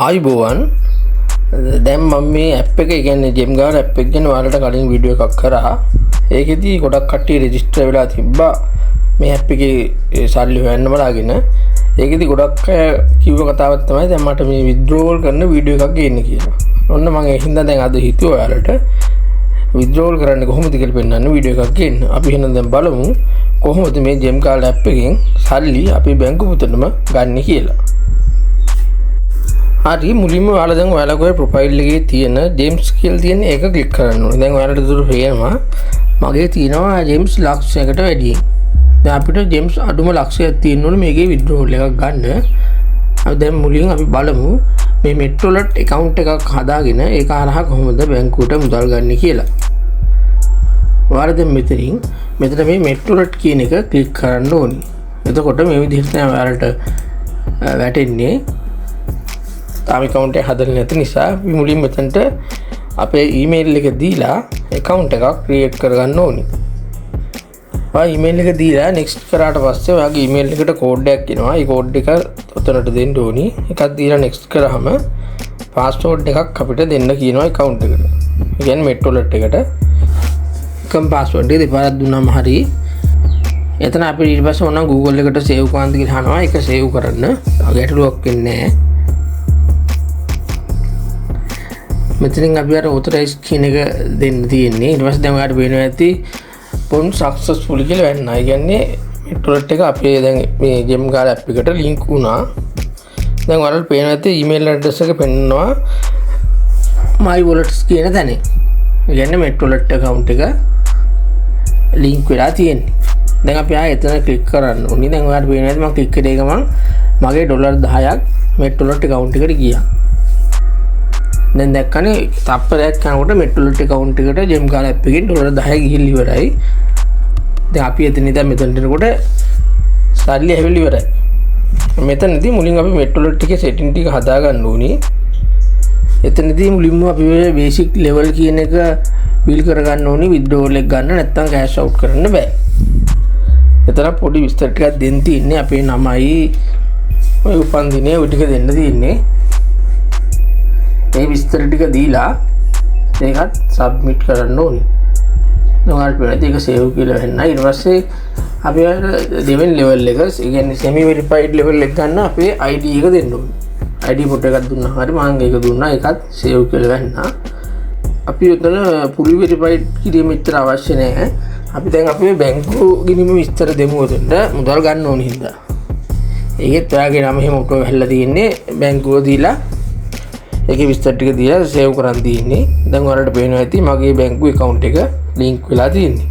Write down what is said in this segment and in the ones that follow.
ආයිබෝවන් දැන් මම මේ ඇප් එක කියන්නේ ජෙම්ගාර ඇප් එක ගැන ඔයාලට කලින් වීඩියෝ එකක් කරා. ඒකෙදි ගොඩක් කට්ටිය රෙජිස්ටර් වෙලා තිබ්බා මේ ඇප් එකේ සල්ලි හොයන්න බලාගෙන. ඒකෙදි ගොඩක් අය කිව්ව කතාවක් තමයි දැන් මට මේ විත්ඩ්‍රෝවල් කරන වීඩියෝ එකක් ගේන්න කියලා. ඔන්න මම ඒ හින්දා දැන් අද හිතුවා ඔයාලට විත්ඩ්‍රෝවල් කරන්න කොහොමද කියලා පෙන්නන්න වීඩියෝ එකක් ගේන්න. අපි එහෙනම් දැන් බලමු කොහොමද මේ ජෙම්ගාර ඇප් එකෙන් සල්ලි අපේ බැංකු පුතටම ගන්න කියලා. හරි මුලින්ම ඔයාලා දැන් ඔයාලගේ ප්‍රොෆයිල් එකේ තියෙන ජේම්ස් කියලා තියෙන එක ක්ලික් කරන්න ඕනේ. දැන් ඔයාලට දුර පේනවා මගේ තියෙනවා ජේම්ස් ලක්ෂයකට වැඩි. දැන් අපිට ජේම්ස් අඩුම ලක්ෂයක් තියෙන්න ඕනේ මේකේ විත්ඩ්‍රෝවල් එකක් ගන්න. අපි දැන් මුලින් අපි බලමු මේ මෙට්‍රොලට් account එකක් හදාගෙන ඒක හරහා කොහොමද බැංකුවට මුදල් ගන්න කියලා. ඔයාලා දැන් මෙතන මේ මෙට්‍රොලට් කියන එක ක්ලික් කරන්න ඕනේ. එතකොට මේ විදිහට තමයි ඔයාලට වැටෙන්නේ. තාම account එක හදලා නැති නිසා අපි මුලින් මෙතනට අපේ email එක දීලා account එකක් create කරගන්න ඕනේ. ඔයා email එක දීලා next කරාට පස්සේ ඔයාගේ email එකට code එකක් එනවා. ඒ code එක උතනට දෙන්න ඕනේ. එකක් දීලා next කරාම password එකක් අපිට දෙන්න කියනවා account එකට. ඒ කියන්නේ Metrolet එකට. එකම password එක දෙපාරක් දුන්නාම හරි. එතන අපි ඊට පස්සේ ඕන Google එකට save කරන්න කියලා අහනවා. ඒක save කරන්න. ගැටලුවක් වෙන්නේ නැහැ. මෙතනින් අපි අර authorize කියන එක දෙන්න තියෙන්නේ. ඊට පස්සේ දැන් ඔයාලට පේනවා ඇති පොන් successful කියලා වෙන්න. ඒ කියන්නේ Metrolet එක අපේ දැන් මේ ජෙම්ගාර app එකට link වුණා. දැන් ඔයාලට පේනවා ඇති email address එක පෙන්නනවා my wallets කියන තැන. ඒ කියන්නේ Metrolet account එක link වෙලා තියෙන්නේ. දැන් අපි ආයෙ එතන click කරන්න ඕනේ. දැන් ඔයාලට පේනවා ඇති මම click කරේ ගමන් මගේ $10ක් Metrolet account එකට ගියා. දැන් දැක්කනේ තප්පරයක් යනකොට Metrolet account එකට ජෙම්ගාර app එකෙන් $10 ගිහිල්ලා ඉවරයි. දැන් අපි එතන ඉඳන් මෙතනට එනකොට සල්ලි ඇවිල්ලා ඉවරයි. මෙතනදී මුලින් අපි Metrolet එකේ setting ටික හදා ගන්න ඕනේ. එතනදී මුලින්ම අපි basic level කියන එක fill කර ගන්න ඕනේ withdrawal එක ගන්න නැත්නම් cash out කරන්න බෑ. එතන පොඩි විස්තර ටිකක් දෙන්න තියෙන්නේ අපේ නමයි ඔය උපන්දිනේ ඔය ටික දෙන්න තියෙන්නේ. ඒ විස්තර ටික දීලා ඒකත් සබ්මිට් කරන්න ඕනේ. ඔයාලට වෙලද ඒක සේව් කියලා වෙන්න. ඊට පස්සේ අපි දෙවෙනි ලෙවල් එක, ඒ කියන්නේ semi verified level එක ගන්න අපේ ID එක දෙන්න ඕනේ. ID ෆොටෝ එකක් දුන්නා හරි මම ඒක දුන්නා ඒකත් සේව් කියලා වෙන්න. අපි උතන fully verified කිරීම විතර අවශ්‍ය නැහැ. අපි දැන් අපේ බැංකු ගිණුම විස්තර දෙමු උතනට මුදල් ගන්න ඕනේ හින්දා. ඒකෙත් ඔයාගේ නම එහෙම ඔක්කොම හැල්ලා තියෙන්නේ බැංකුව දීලා ඒකේ විස්තර ටික දීලා සේව් කරන් තියෙන්නේ. දැන් ඔයාලට පේනවා ඇති මගේ බැංකු account එක link වෙලා තියෙන්නේ.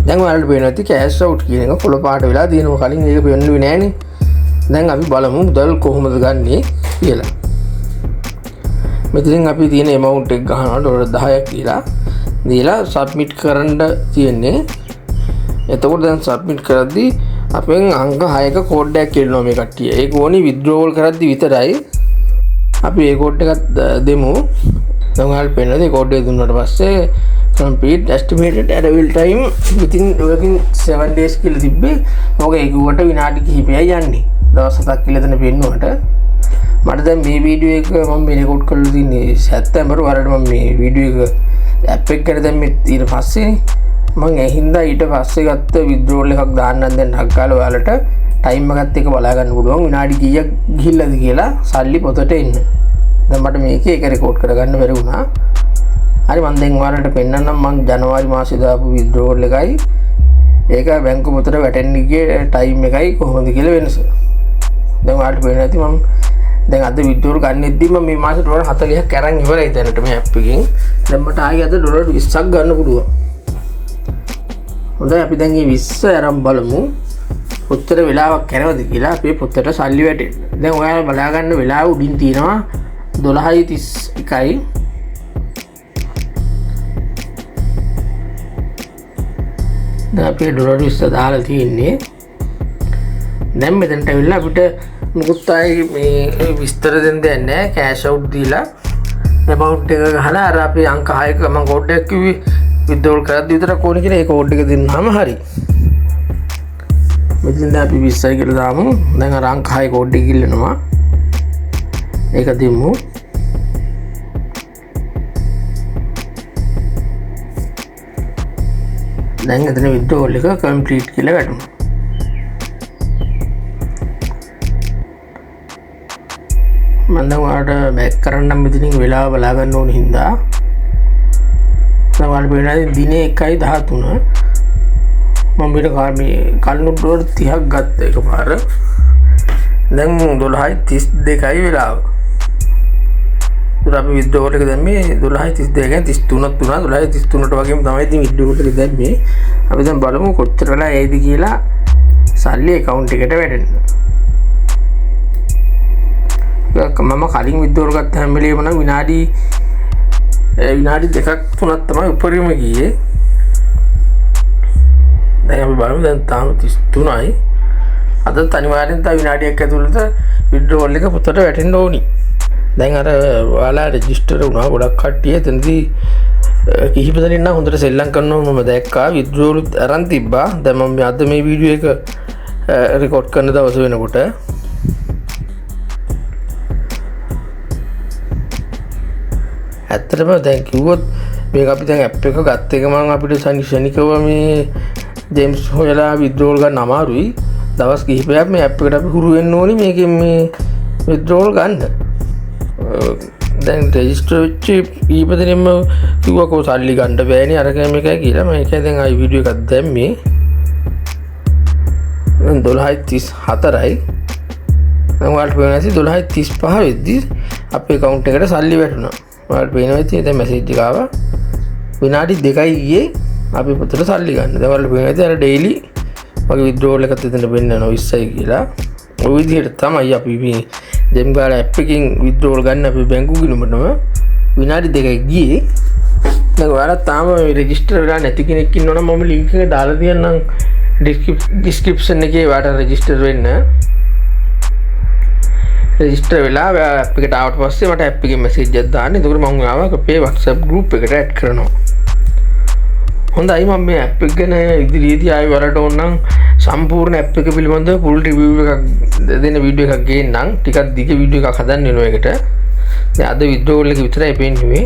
දැන් ඔයාලට පේනවා ඇති cash out කියන එක කොළ පාට වෙලා තියෙනවා. කලින් ඒක පෙන්නුවේ නෑනේ. දැන් අපි බලමු මුදල් කොහොමද ගන්නෙ කියලා. මෙතනින් අපි තියෙන amount එක ගහනවා $10ක් කියලා. දීලා submit කරන්න තියෙන්නේ. එතකොට දැන් submit කරද්දී අපෙන් අංක 6ක code එකක් කියනවා මේ කට්ටිය. ඒක ඕනි withdrawal කරද්දී විතරයි. අපි ඒ කෝඩ් එකක් දෙමු. දැන් ඔයාලට පේනවාද ඒ කෝඩ් එක දුන්නාට පස්සේ complete estimated arrival time within working 7 days කියලා තිබ්බේ. මොකද ඒක උවට විනාඩි කිහිපයයි යන්නේ. දවස් 7ක් කියලා එතන පෙන්නුවට මට දැන් මේ වීඩියෝ එක මම මේ රෙකෝඩ් කරලා තින්නේ සැප්තැම්බර් වරට මම මේ වීඩියෝ එක ඇප් එක කරලා දැම්මේ ඊට පස්සේ මම ඒ හින්දා ඊට පස්සේ ගත්ත withdrawal එකක් දාන්නම් දැන් හක්කාලා ඔයාලට ටයිම් එකත් එක බලා ගන්න පුළුවන් විනාඩි කීයක් ගිහිල්ලාද කියලා සල්ලි පොතට එන්න. දැන් මට මේකේ ඒක රෙකෝඩ් කරගන්න බැරි වුණා. හරි මම දැන් ඔයාලට පෙන්නන්නම් මම ජනවාරි මාසේ දාපු withdrawal එකයි ඒක බැංකු පොතට වැටෙන්නේ ගියේ ටයිම් එකයි කොහොමද කියලා වෙනස. දැන් ඔයාලට පේනවා ඇති මම දැන් අද withdrawal ගන්නෙද්දී මම මේ මාසේ $40ක් අරන් ඉවරයි දැනට මේ ඇප් එකෙන්. දැන් මට ආයෙ අද $20ක් ගන්න පුළුවන්. හොඳයි අපි දැන් මේ 20 අරන් බලමු. කොච්චර වෙලාවක් යනවද කියලා අපේ පොතට සල්ලි වැටෙන්න. දැන් ඔයාලා බලා ගන්න වෙලාව උඩින් තියෙනවා 12:31යි. දැන් අපේ $20 දාලා තියෙන්නේ. දැන් මෙතනට ඇවිල්ලා අපිට මුකුත් ආයි මේ විස්තර දෙන්න දෙන්නේ නැහැ. cash out දීලා amount එක ගහලා අර අපි අංක 6ක මම කෝඩ් එකක් කිව්වේ withdrawal කරද්දි විතරක් ඕනේ කියලා ඒ කෝඩ් එක දෙන්නාම හරි. මෙතන අපි 20යි කියලා දාමු. දැන් අර අංක 6 කෝඩ් එක ඉල්ලනවා. ඒක දෙමු. දැන් එතන withdrawal එක complete කියලා වැටුණා. මම දැන් ඔයාලට බෑක් කරන්නම් මෙතනින් වෙලාව බලා ගන්න ඕන හින්දා. දැන් ඔයාලට පේනවා දිනේ 1:13 මම මෙතන මේ කල්නු ඩෝලර් 30ක් ගත්ත එකපාර. දැන් 12:32යි වෙලාව. අපි withdrawal එක දැම්මේ 12:32 ගැන 33ක් තුනා 12:33ට වගේම තමයි ඉතින් withdrawal එක දැම්මේ. අපි දැන් බලමු කොච්චර වෙලා එයිද කියලා සල්ලි account එකට වැටෙන්න. මම කලින් withdrawal ගත්ත හැම වෙලේම නම් විනාඩි 2ක් 3ක් තමයි උඩරිම ගියේ. දැන් අපි බලමු දැන් තාම 33යි. අදත් අනිවාර්යෙන් තව විනාඩියක් ඇතුළත withdrawal එක පොතට වැටෙන්න ඕනි. දැන් අර ඔයාලා රෙජිස්ටර් වුණා ගොඩක් කට්ටිය එතනදී කිහිප දෙනෙක් නම් හොඳට සෙල්ලම් කරනවා මම දැක්කා withdrawal අරන් තිබ්බා. දැන් මම අද මේ වීඩියෝ එක රෙකෝඩ් කරන දවස වෙනකොට ඇත්තටම දැන් කිව්වොත් මේක අපි දැන් ඇප් එක ගත්ත එක මම අපිට ශනිකව මේ ජේම්ස් හොයලා withdrawal ගන්න අමාරුයි. දවස් කිහිපයක් මේ ඇප් එකට අපි හුරු වෙන්න ඕනි මේකෙන් මේ withdrawal ගන්න. දැන් රෙජිස්ටර් වෙච්ච ඊප දෙනෙම කිව්වා කො සල්ලි ගන්න බෑනේ අරක මේකයි කියලා. මම ඒකයි දැන් ආයි වීඩියෝ එකක් දැම්මේ. දැන් 12:34යි. දැන් ඔයාලට පේනවා 12:35 වෙද්දී අපේ account එකට සල්ලි වැටුණා. ඔයාලට පේනවා ඉතින් දැන් මැසේජ් එක ආවා. විනාඩි 2යි ගියේ අපි පොතට සල්ලි ගන්න. දැන් ඔයාලට පේනවා ඉතින් අර ඩේලි වගේ withdrawal එකත් එතන වෙන්නනවා 20යි කියලා. ඔය විදිහට තමයි අපි මේ ජෙම් ගාලා ඇප් එකකින් withdrawal ගන්න අපි බැංකු ගිණුමටම විනාඩි 2යි ගියේ. දැන් ඔයාලා තාම රෙජිස්ටර් වෙලා නැති කෙනෙක් ඉන්නවනම් මම link එක දාලා තියන්නම් description එකේ ඔයාලට රෙජිස්ටර් වෙන්න. රෙජිස්ටර් වෙලා ඇප් එකට ආවට පස්සේ මට ඇප් එකේ මැසේජ් එකක් දාන්න. එතකොට මම ඔයාව අපේ WhatsApp group එකට add කරනවා. හොඳයි මම මේ ඇප් එක ගැන ඉදිරියේදී ආයෙ වලට ඕනනම් සම්පූර්ණ ඇප් එක පිළිබඳව full review එකක් දෙන වීඩියෝ එකක් ගේන්නම්. ටිකක් දිග වීඩියෝ එකක් හදන්න වෙනවා ඒකට. දැන් අද withdrawal එක විතරයි පේන්නේ.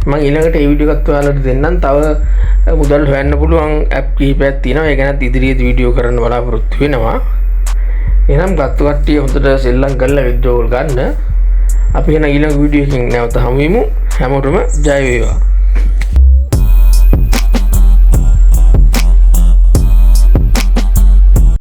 මම ඊළඟට මේ වීඩියෝ එකත් ඔයාලට දෙන්නම්. තව මුදල් හොයන්න පුළුවන් ඇප් කිහිපයක් තියෙනවා. ඒ ගැනත් ඉදිරියේදී වීඩියෝ කරන්න බලාපොරොත්තු වෙනවා. එහෙනම් ගත්ත කට්ටිය හොඳට සෙල්ලම් කරලා withdrawal ගන්න. අපි එන ඊළඟ වීඩියෝ එකකින් නැවත හමු වෙමු. හැමෝටම ජය වේවා.